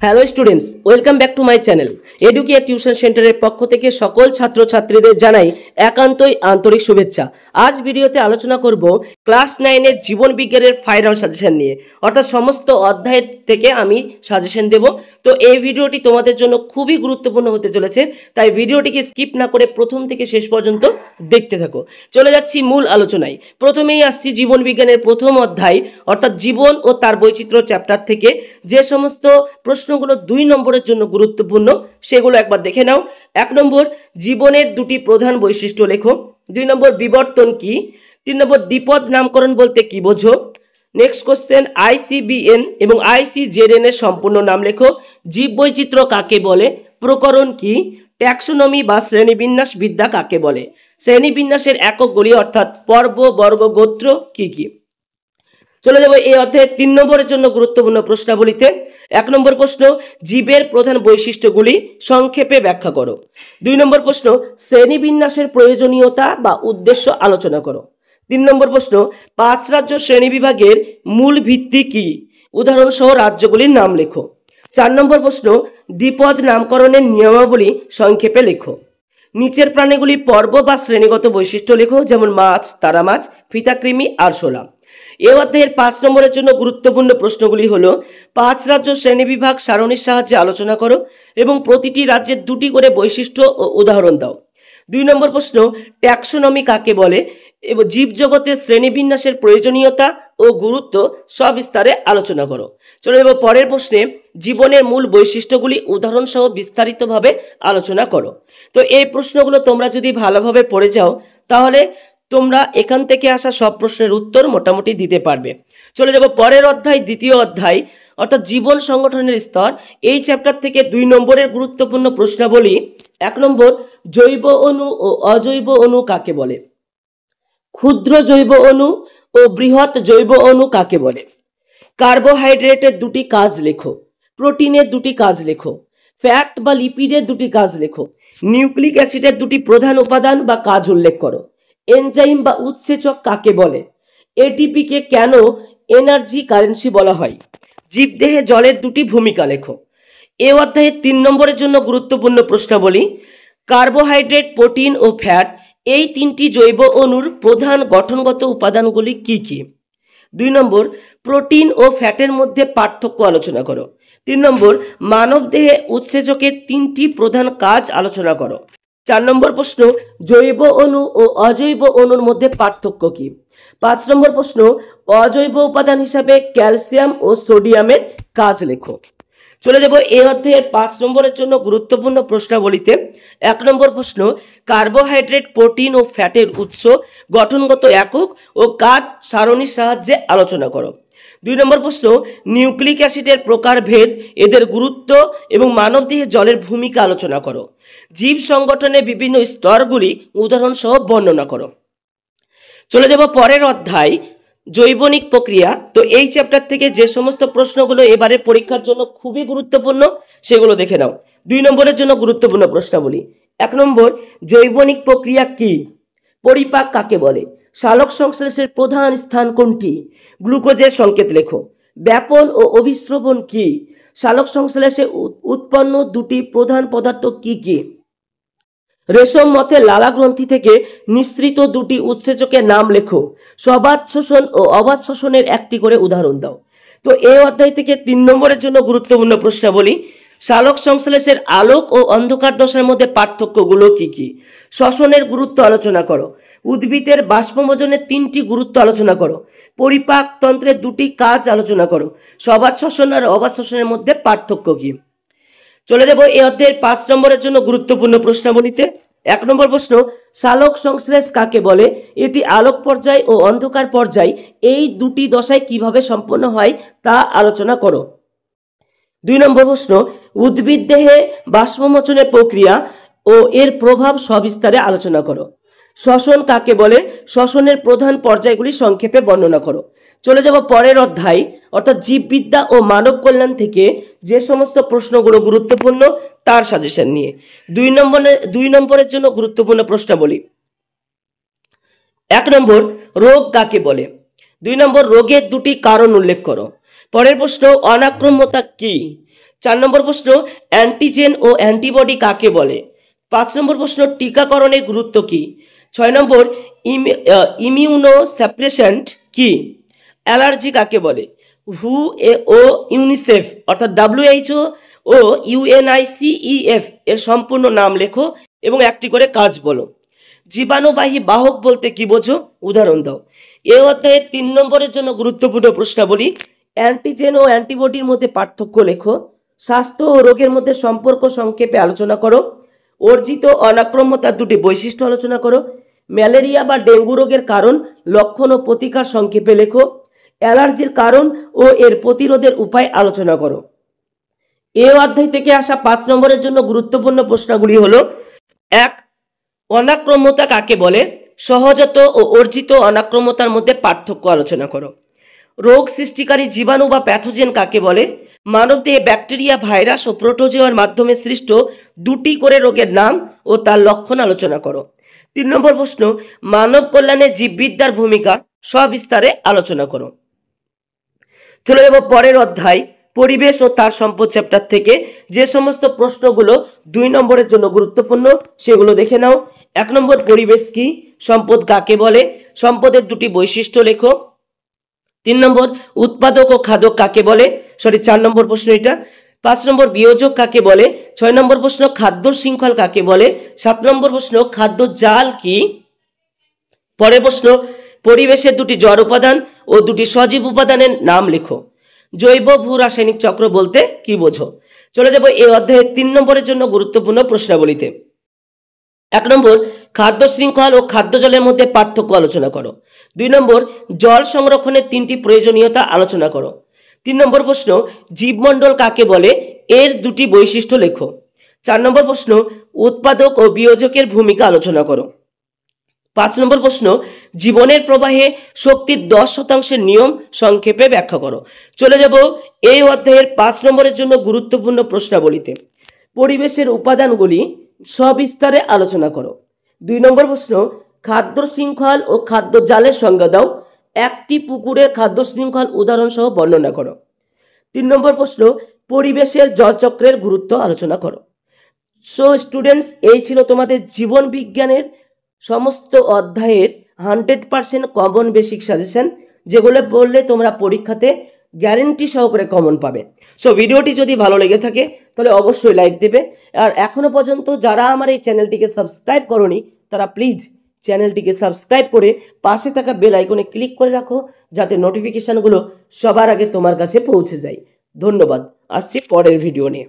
Hello students, welcome back to my channel. Educare tuition সেন্টারের পক্ষ থেকে সকল ছাত্রছাত্রীদের জানাই একান্তই আন্তরিক শুভেচ্ছা। আজ ভিডিওতে আলোচনা করব ক্লাস 9-এর জীবন বিজ্ঞানের ফাইনাল সাজেশন নিয়ে, অর্থাৎ সমস্ত অধ্যায়ের থেকে আমি সাজেশন দেব। তো এই ভিডিওটি তোমাদের জন্য খুবই গুরুত্বপূর্ণ হতে চলেছে, তাই ভিডিওটিকে স্কিপ না করে প্রথম থেকে শেষ পর্যন্ত দেখতে থাকো। চলে যাচ্ছি মূল আলোচনায়। প্রথমেই আসছি জীবন বিজ্ঞানের প্রথম অধ্যায়, অর্থাৎ জীবন ও তার বৈচিত্র্য চ্যাপ্টার থেকে যে সমস্ত প্রশ্নগুলো 2 নম্বরের জন্য গুরুত্বপূর্ণ সেগুলো একবার দেখে নাও। 1 নম্বর, জীবনের দুটি প্রধান বৈশিষ্ট্য লেখো। 2 নম্বর, বিবর্তন কি। 3 নম্বর, দ্বিপদ নামকরণ বলতে কি বোঝো। নেক্সট কোশ্চেন, আইসিবিএন এবং আইসিজেডএন এর সম্পূর্ণ নাম লেখো। জীববৈচিত্র্য কাকে বলে, প্রকরণ কি, ট্যাক্সোনমি বা শ্রেণীবিন্যাস বিদ্যা কাকে বলে, শ্রেণীবিন্যাসের এককগুলি অর্থাৎ পর্ব, বর্গ, গোত্র কি কি। চলে যাব এই অধ্যায়ে 3 নম্বরের জন্য গুরুত্বপূর্ণ প্রশ্নাবলীতে। 1 নম্বর প্রশ্ন, জীবের প্রধান বৈশিষ্ট্যগুলি সংক্ষেপে ব্যাখ্যা করো। 2 নম্বর প্রশ্ন, শ্রেণীবিন্যাসের প্রয়োজনীয়তা বা উদ্দেশ্য আলোচনা করো। 3 নম্বর প্রশ্ন, 5 রাজ্য শ্রেণীবিভাগের মূল ভিত্তি কি, উদাহরণ সহ রাজ্যগুলির নাম লেখো। 4 নম্বর প্রশ্ন, দ্বিপদ নামকরণের নিয়মাবলী সংক্ষেপে লেখো। নিচের প্রাণীগুলি পর্ব বা শ্রেণীগত বৈশিষ্ট্য লেখো, যেমন মাছ, তারা মাছ, ফিতাকৃমি, আরশোলা। এই অধ্যায়ের 5 নম্বরের জন্য গুরুত্বপূর্ণ প্রশ্নগুলি হলো 5 রাজ্য শ্রেণীবিভাগ সারণীর সাহায্যে আলোচনা করো এবং প্রতিটি রাজ্যের 2টি করে বৈশিষ্ট্য ও উদাহরণ দাও। 2 নম্বর প্রশ্ন, ট্যাক্সোনমি কাকে বলে এবং জীবজগতের শ্রেণীবিন্যাসের প্রয়োজনীয়তা ও গুরুত্ব সবিস্তারে আলোচনা করো। চলে যাব পরের প্রশ্নে, জীবনের মূল বৈশিষ্ট্যগুলি উদাহরণ সহ বিস্তারিতভাবে আলোচনা করো। তো এই প্রশ্নগুলো তোমরা যদি ভালোভাবে পড়ে যাও তাহলে তোমরা এখান থেকে আসা সব প্রশ্নের উত্তর মোটামুটি দিতে পারবে। চলে যাব পরের অধ্যায়, দ্বিতীয় অধ্যায়, অর্থাৎ জীবন সংগঠনের স্তর। এই চ্যাপ্টার থেকে 2 নম্বরের গুরুত্বপূর্ণ প্রশ্নাবলী। 1 নম্বর, জৈব অণু ও অজৈব অণু কাকে বলে, ক্ষুদ্র জৈব অণু ও বৃহৎ জৈব অণু কাকে বলে, কার্বোহাইড্রেটের 2টি কাজ লেখো, প্রোটিনের 2টি কাজ লেখো, ফ্যাট বা লিপিডের 2টি কাজ লেখো, নিউক্লিক অ্যাসিডের 2টি প্রধান উপাদান বা কাজ উল্লেখ করো, এনজাইম বা উৎসেচক কাকে বলে, এটিপিকে কেন এনার্জি কারেন্সি বলা হয়, জীবদেহে জলের 2টি ভূমিকা লেখো। এই অধ্যায়ে 3 নম্বরের জন্য গুরুত্বপূর্ণ প্রশ্নাবলী। কার্বোহাইড্রেট, প্রোটিন ও ফ্যাট এই 3টি জৈব অণুর প্রধান গঠনগত উপাদানগুলি কি কি। 2 নম্বর, প্রোটিন ও ফ্যাটের মধ্যে পার্থক্য আলোচনা করো। 3 নম্বর, মানবদেহে উৎসেচকের 3টি প্রধান কাজ আলোচনা করো। 4 নম্বর প্রশ্ন, জৈব অণু ও অজৈব অণুর মধ্যে পার্থক্য কি। 5 নম্বর প্রশ্ন, অজৈব উপাদান হিসাবে ক্যালসিয়াম ও সোডিয়ামের কাজ লেখো। চলে যাব এই অধ্যায়ের 5 নম্বরের জন্য গুরুত্বপূর্ণ প্রশ্নাবলীতে। 1 নম্বর প্রশ্ন, কার্বোহাইড্রেট, প্রোটিন ও ফ্যাটের উৎস, গঠনগত একক ও কাজ সারণীর সাহায্যে আলোচনা করো। 2 নম্বর প্রশ্ন, নিউক্লিক অ্যাসিডের প্রকারভেদ, এদের গুরুত্ব এবং মানবদেহে জলের ভূমিকা আলোচনা করো। জীব সংগঠনের বিভিন্ন স্তরগুলি উদাহরণ সহ বর্ণনা করো। চলে যাব পরের অধ্যায়, জৈবনিক প্রক্রিয়া। তো এই চ্যাপ্টার থেকে যে সমস্ত প্রশ্নগুলো এবারে পরীক্ষার জন্য খুবই গুরুত্বপূর্ণ সেগুলো দেখে নাও। 2 নম্বরের জন্য গুরুত্বপূর্ণ প্রশ্নাবলী। 1 নম্বর, জৈবনিক প্রক্রিয়া কি, পরিপাক কাকে বলে, সালোক সংশ্লেষের প্রধান স্থান কোনটি, গ্লুকোজের সংকেত লেখো। ব্যাপন ও অভিস্রবণ কি, সালোক সংশ্লেষে উৎপন্ন 2টি প্রধান পদার্থ কি কি। রেশম মতে লালা গ্রন্থি থেকে নিঃসৃত 2টি উৎসেচকের নাম লেখো। সবাত শোষণ ও অবাত শোষণের 1টি করে উদাহরণ দাও। তো এই অধ্যায় থেকে 3 নম্বরের জন্য গুরুত্বপূর্ণ প্রশ্নাবলী। সালোক সংশ্লেষের আলোক ও অন্ধকার দশার মধ্যে পার্থক্যগুলো কি কি, শ্বসনের গুরুত্ব আলোচনা করো, উদ্ভিদের বাষ্পমোচনের 3টি গুরুত্ব আলোচনা করো, পরিপাক তন্ত্রের 2টি কাজ আলোচনা করো, সবাত শোষণ আর অবাত শোষণের মধ্যে পার্থক্য কি। চলে যাব এই অধ্যায়ের 5 নম্বরের জন্য গুরুত্বপূর্ণ প্রশ্নাবলীতে। 1 নম্বর প্রশ্ন, সালোক সংশ্লেষ কাকে বলে, এটি আলোক পর্যায় ও অন্ধকার পর্যায় এই 2টি দশায় কিভাবে সম্পন্ন হয় তা আলোচনা করো। 2 নম্বর প্রশ্ন, উদ্ভিদ দেহে বাষ্পমোচনের প্রক্রিয়া ও এর প্রভাব সবিস্তারে আলোচনা করো। শ্বসন কাকে বলে, শ্বসনের প্রধান পর্যায়গুলি সংক্ষেপে বর্ণনা করো। চলে যাব পরের অধ্যায়, অর্থাৎ জীববিদ্যা ও মানব কল্যাণ থেকে যে সমস্ত প্রশ্নগুলো গুরুত্বপূর্ণ তার সাজেশন নিয়ে। 2 নম্বরের জন্য গুরুত্বপূর্ণ প্রশ্নাবলী। 1 নম্বর, রোগ কাকে বলে। 2 নম্বর, রোগের 2টি কারণ উল্লেখ করো। পরের প্রশ্ন, অনাক্রম্যতা কি। 4 নম্বর প্রশ্ন অ্যান্টিজেন ও অ্যান্টিবডি কাকে বলে? 5 নম্বর প্রশ্ন টিকাকরণের গুরুত্ব কি? 6 নম্বর ইমিউনোসাপ্রেসেন্ট কি? অ্যালার্জি কাকে বলে? হু ও ইউনিসেফ অর্থাৎ WHO ও UNICEF এর সম্পূর্ণ নাম লেখো এবং একটি করে কাজ বলো। জীবাণুবাহী বাহক বলতে কি বোঝো? উদাহরণ দাও। এই অধ্যায়ে 3 নম্বরের জন্য গুরুত্বপূর্ণ প্রশ্নাবলী। অ্যান্টিজেন ও অ্যান্টিবডির মধ্যে পার্থক্য লেখো। স্বাস্থ্য ও রোগের মধ্যে সম্পর্ক সংক্ষেপে আলোচনা করো। অর্জিত অনাক্রম্যতার দুটি বৈশিষ্ট্য আলোচনা করো। ম্যালেরিয়া বা ডেঙ্গু রোগের কারণ, লক্ষণ ও প্রতিকার সংক্ষেপে লেখো। অ্যালার্জির কারণ ও এর প্রতিরোধের উপায় আলোচনা করো। এই অধ্যায় থেকে আসা 5 নম্বরের জন্য গুরুত্বপূর্ণ প্রশ্নগুলি হলো: 1. অনাক্রম্যতা কাকে বলে? সহজাত ও অর্জিত অনাক্রম্যতার মধ্যে পার্থক্য আলোচনা করো। রোগ সৃষ্টিকারী জীবাণু বা প্যাথোজেন কাকে বলে? মানবদেহে ব্যাকটেরিয়া, ভাইরাস ও প্রোটোজোয়ার মাধ্যমে সৃষ্ট দুটি করে রোগের নাম ও তার লক্ষণ আলোচনা করো। 3 নম্বর প্রশ্ন মানব কল্যাণে জীববিদ্যার ভূমিকা সবিস্তারে আলোচনা করো। চলে যাব পরের অধ্যায় পরিবেশ ও তার সম্পদ চ্যাপ্টার থেকে। যে সমস্ত প্রশ্নগুলো 2 নম্বরের জন্য গুরুত্বপূর্ণ সেগুলো দেখে নাও। 1 নম্বর পরিবেশ কি? সম্পদ কাকে বলে? সম্পদের দুটি বৈশিষ্ট্য লেখো। 3 নম্বর উৎপাদক ও খাদক কাকে বলে? 4 নম্বর প্রশ্ন এটা। 5 নম্বর বিয়োজক কাকে বলে? 6 নম্বর প্রশ্ন খাদ্য শৃঙ্খল কাকে বলে? 7 নম্বর প্রশ্ন খাদ্য জাল কি? পরের প্রশ্ন পরিবেশের দুটি জড় উপাদান ও দুটি সজীব উপাদানের নাম লেখো। জৈব ভূ রাসায়নিক চক্র বলতে কি বোঝো? চলে যাব এই অধ্যায়ের 3 নম্বরের জন্য গুরুত্বপূর্ণ প্রশ্নাবলীতে। 1 নম্বর খাদ্য শৃঙ্খল ও খাদ্য জলের মধ্যে পার্থক্য আলোচনা করো। 2 নম্বর জল সংরক্ষণের 3টি প্রয়োজনীয়তা আলোচনা করো। 3 নম্বর প্রশ্ন জীবমণ্ডল কাকে বলে? এর দুটি বৈশিষ্ট্য লেখো। 4 নম্বর প্রশ্ন উৎপাদক ও বিয়োজকের ভূমিকা আলোচনা করো। 5 নম্বর প্রশ্ন জীবনের প্রবাহে শক্তির 10% নিয়ম সংক্ষেপে ব্যাখ্যা করো। চলে যাব এই অধ্যায়ের 5 নম্বরের জন্য গুরুত্বপূর্ণ প্রশ্নাবলীতে। পরিবেশের উপাদানগুলি সবিস্তারে আলোচনা করো। 2 নম্বর প্রশ্ন খাদ্য শৃঙ্খল ও খাদ্য জালের সংজ্ঞা দাও। একটি পুকুরের খাদ্য শৃঙ্খল উদাহরণ সহ বর্ণনা করো। 3 নম্বর প্রশ্ন পরিবেশের জলচক্রের গুরুত্ব আলোচনা করো। সো স্টুডেন্টস, এই ছিল তোমাদের জীবন বিজ্ঞানের সমস্ত অধ্যায়ের 100% কমন বেসিক সাজেশন, যেগুলো পড়লে তোমরা পরীক্ষাতে গ্যারেন্টি সহকারে কমন পাবে। সো ভিডিওটি যদি ভালো লেগে থাকে তাহলে অবশ্যই লাইক দেবে। আর এখনো পর্যন্ত যারা আমার এই চ্যানেলটিকে সাবস্ক্রাইব করোনি তারা প্লিজ চ্যানেলটিকে সাবস্ক্রাইব করে পাশে থাকা বেল আইকনে ক্লিক করে রাখো, যাতে নোটিফিকেশনগুলো সবার আগে তোমার কাছে পৌঁছে যায়। ধন্যবাদ। আসছি পরের ভিডিও নিয়ে।